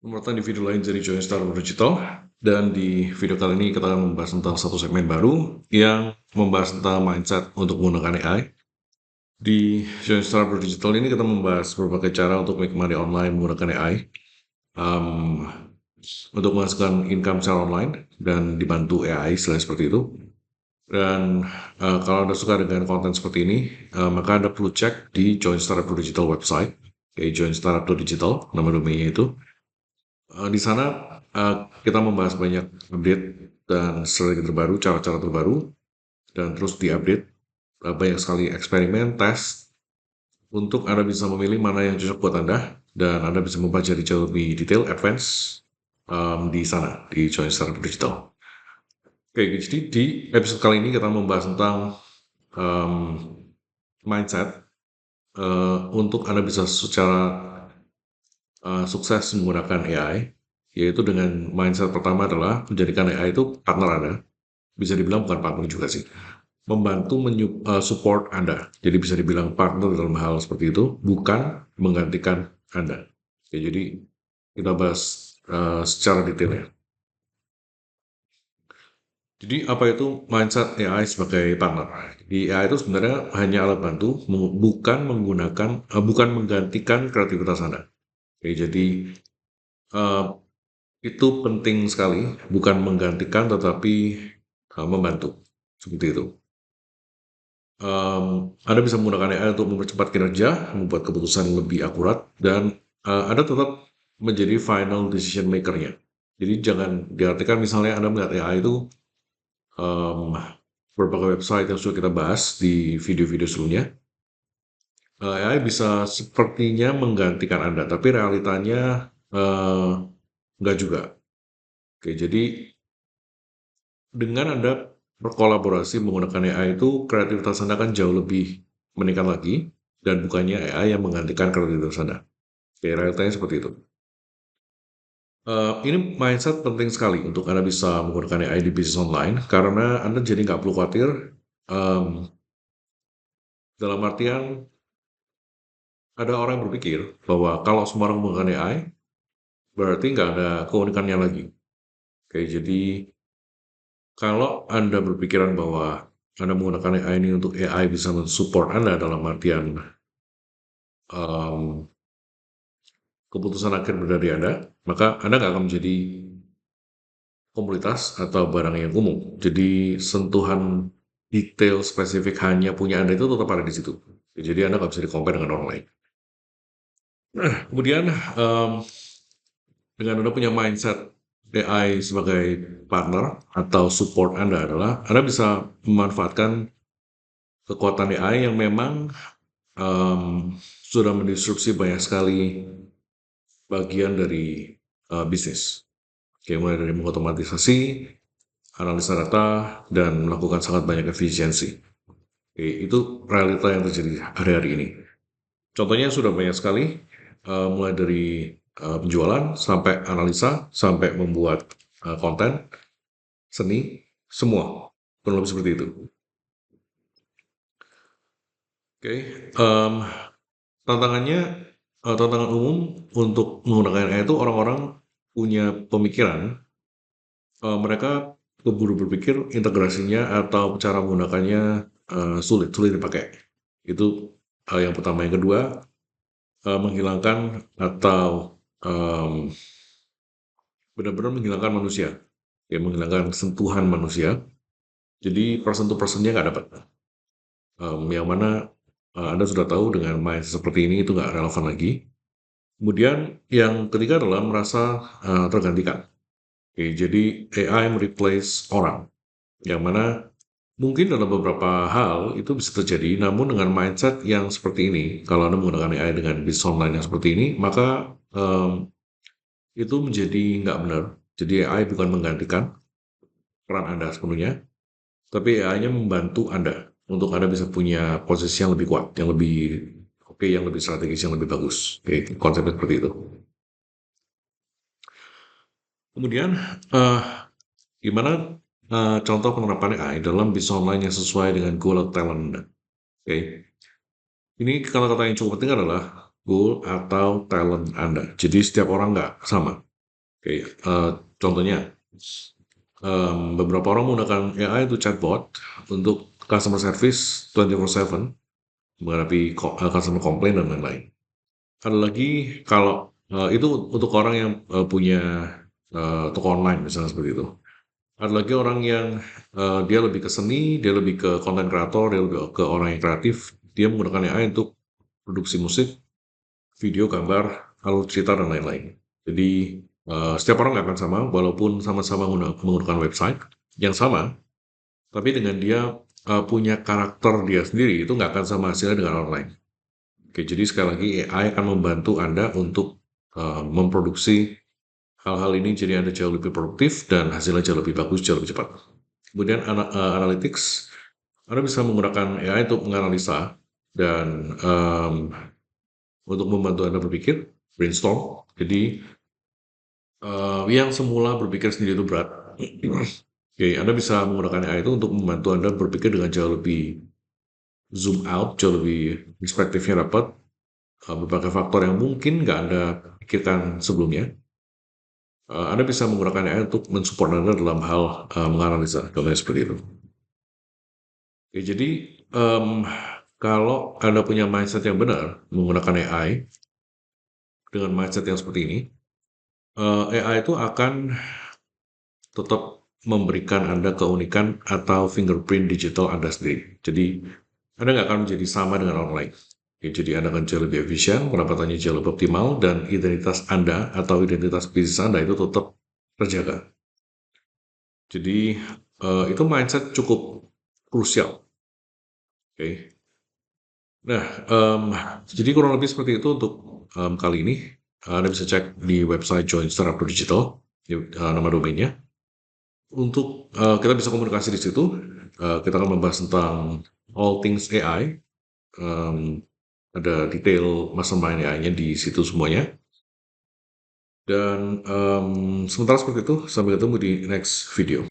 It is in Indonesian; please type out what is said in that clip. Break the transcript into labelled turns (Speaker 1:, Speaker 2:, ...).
Speaker 1: Selamat datang di video lain dari Join Startup Digital. Dan di video kali ini kita akan membahas tentang satu segmen baru yang membahas tentang mindset untuk menggunakan AI. Di Join Startup Digital ini kita membahas berbagai cara untuk make money online menggunakan AI. Um, untuk menghasilkan income secara online dan dibantu AI selain seperti itu. Dan kalau Anda suka dengan konten seperti ini, maka Anda perlu cek di Join Startup Digital website, joinstartup.digital, nama domainnya itu. Di sana kita membahas banyak update dan strategi terbaru, cara-cara terbaru, dan terus diupdate. Banyak sekali eksperimen, tes, untuk Anda bisa memilih mana yang cocok buat Anda, dan Anda bisa mempelajari jauh lebih detail, advance di sana, di Join Startup Digital. Oke, jadi di episode kali ini kita membahas tentang um, mindset untuk Anda bisa secara sukses menggunakan AI, yaitu dengan mindset pertama adalah menjadikan AI itu partner Anda. Bisa dibilang bukan partner juga sih, membantu support Anda. Jadi bisa dibilang partner dalam hal seperti itu, bukan menggantikan Anda. Oke, jadi kita bahas secara detail ya. Jadi apa itu mindset AI sebagai partner? Di AI itu sebenarnya hanya alat bantu, bukan menggantikan kreativitas Anda. Oke, jadi eh, itu penting sekali, bukan menggantikan tetapi membantu, seperti itu. Anda bisa menggunakan AI untuk mempercepat kinerja, membuat keputusan lebih akurat, dan Anda tetap menjadi final decision maker-nya. Jadi jangan diartikan misalnya Anda melihat AI itu berbagai website yang sudah kita bahas di video-video sebelumnya. AI bisa sepertinya menggantikan Anda, tapi realitanya nggak juga. Oke, jadi dengan Anda berkolaborasi menggunakan AI itu, kreativitas Anda akan jauh lebih meningkat lagi, dan bukannya AI yang menggantikan kreativitas Anda. Oke, realitanya seperti itu. Ini mindset penting sekali untuk Anda bisa menggunakan AI di bisnis online, karena Anda jadi nggak perlu khawatir, um, dalam artian ada orang yang berpikir bahwa kalau semua orang menggunakan AI, berarti nggak ada keunikannya lagi. Oke, jadi kalau Anda berpikiran bahwa Anda menggunakan AI ini untuk AI bisa mensupport Anda dalam artian um, keputusan akhir berada di Anda, maka Anda nggak akan menjadi komoditas atau barang yang umum. Jadi sentuhan detail spesifik hanya punya Anda itu tetap ada di situ. Jadi Anda nggak bisa di-compare dengan orang lain. Nah, kemudian dengan Anda punya mindset AI sebagai partner atau support Anda adalah Anda bisa memanfaatkan kekuatan AI yang memang sudah mendisrupsi banyak sekali bagian dari bisnis. Oke, mulai dari mengotomatisasi, analisa data, dan melakukan sangat banyak efisiensi. Oke, itu realita yang terjadi hari-hari ini. Contohnya sudah banyak sekali, mulai dari penjualan, sampai analisa, sampai membuat konten, seni, semua. Kurang lebih seperti itu. Oke, tantangannya, tantangan umum untuk menggunakan AI itu orang-orang punya pemikiran, mereka keburu berpikir integrasinya atau cara menggunakannya sulit dipakai. Itu yang pertama. Yang kedua, menghilangkan atau benar-benar menghilangkan manusia, ya menghilangkan sentuhan manusia. Jadi person to personnya nggak dapat. Yang mana Anda sudah tahu dengan mindset seperti ini itu nggak relevan lagi. Kemudian yang ketiga adalah merasa tergantikan. Oke, jadi AI mereplace orang, yang mana mungkin dalam beberapa hal itu bisa terjadi, namun dengan mindset yang seperti ini, kalau Anda menggunakan AI dengan bisnis online yang seperti ini, maka itu menjadi nggak benar. Jadi AI bukan menggantikan peran Anda sepenuhnya, tapi AI-nya membantu Anda untuk Anda bisa punya posisi yang lebih kuat, yang lebih oke, yang lebih strategis, yang lebih bagus. Oke, konsepnya seperti itu. Kemudian, eh, gimana contoh penerapan AI dalam bisnis online yang sesuai dengan goal atau talent Anda? Oke, ini kata-kata yang cukup penting adalah goal atau talent Anda. Jadi setiap orang nggak sama. Oke, contohnya, beberapa orang menggunakan AI itu chatbot untuk customer service 24/7 menghadapi customer complaint dan lain-lain. Ada lagi kalau itu untuk orang yang punya toko online misalnya seperti itu. Ada lagi orang yang dia lebih ke seni, dia lebih ke content creator, dia lebih ke orang yang kreatif. Dia menggunakan AI untuk produksi musik, video, gambar, alur cerita dan lain-lain. Jadi setiap orang nggak akan sama, walaupun sama-sama menggunakan website yang sama, tapi dengan dia punya karakter dia sendiri itu nggak akan sama hasilnya dengan orang lain. Oke, jadi sekali lagi AI akan membantu Anda untuk memproduksi hal-hal ini jadi Anda jauh lebih produktif dan hasilnya jauh lebih bagus, jauh lebih cepat. Kemudian analytics, Anda bisa menggunakan AI untuk menganalisa dan untuk membantu Anda berpikir, brainstorm. Jadi yang semula berpikir sendiri itu berat. Oke, Anda bisa menggunakan AI itu untuk membantu Anda berpikir dengan jauh lebih zoom out, jauh lebih perspektifnya dapat, berbagai faktor yang mungkin nggak Anda pikirkan sebelumnya. Anda bisa menggunakan AI untuk mensupport Anda dalam hal menganalisa, contohnya seperti itu. Oke, jadi kalau Anda punya mindset yang benar menggunakan AI dengan mindset yang seperti ini, AI itu akan tetap memberikan Anda keunikan atau fingerprint digital Anda sendiri. Jadi Anda nggak akan menjadi sama dengan orang lain. Oke, jadi Anda akan jauh lebih efisien, pendapatannya jauh lebih optimal, dan identitas Anda atau identitas bisnis Anda itu tetap terjaga. Jadi itu mindset cukup krusial. Oke. Nah, jadi kurang lebih seperti itu untuk kali ini. Anda bisa cek di website joinstar.digital, nama domainnya. Untuk kita bisa komunikasi di situ. Kita akan membahas tentang all things AI. Ada detail mastermind AI-nya di situ semuanya. Dan sementara seperti itu. Sampai ketemu di next video.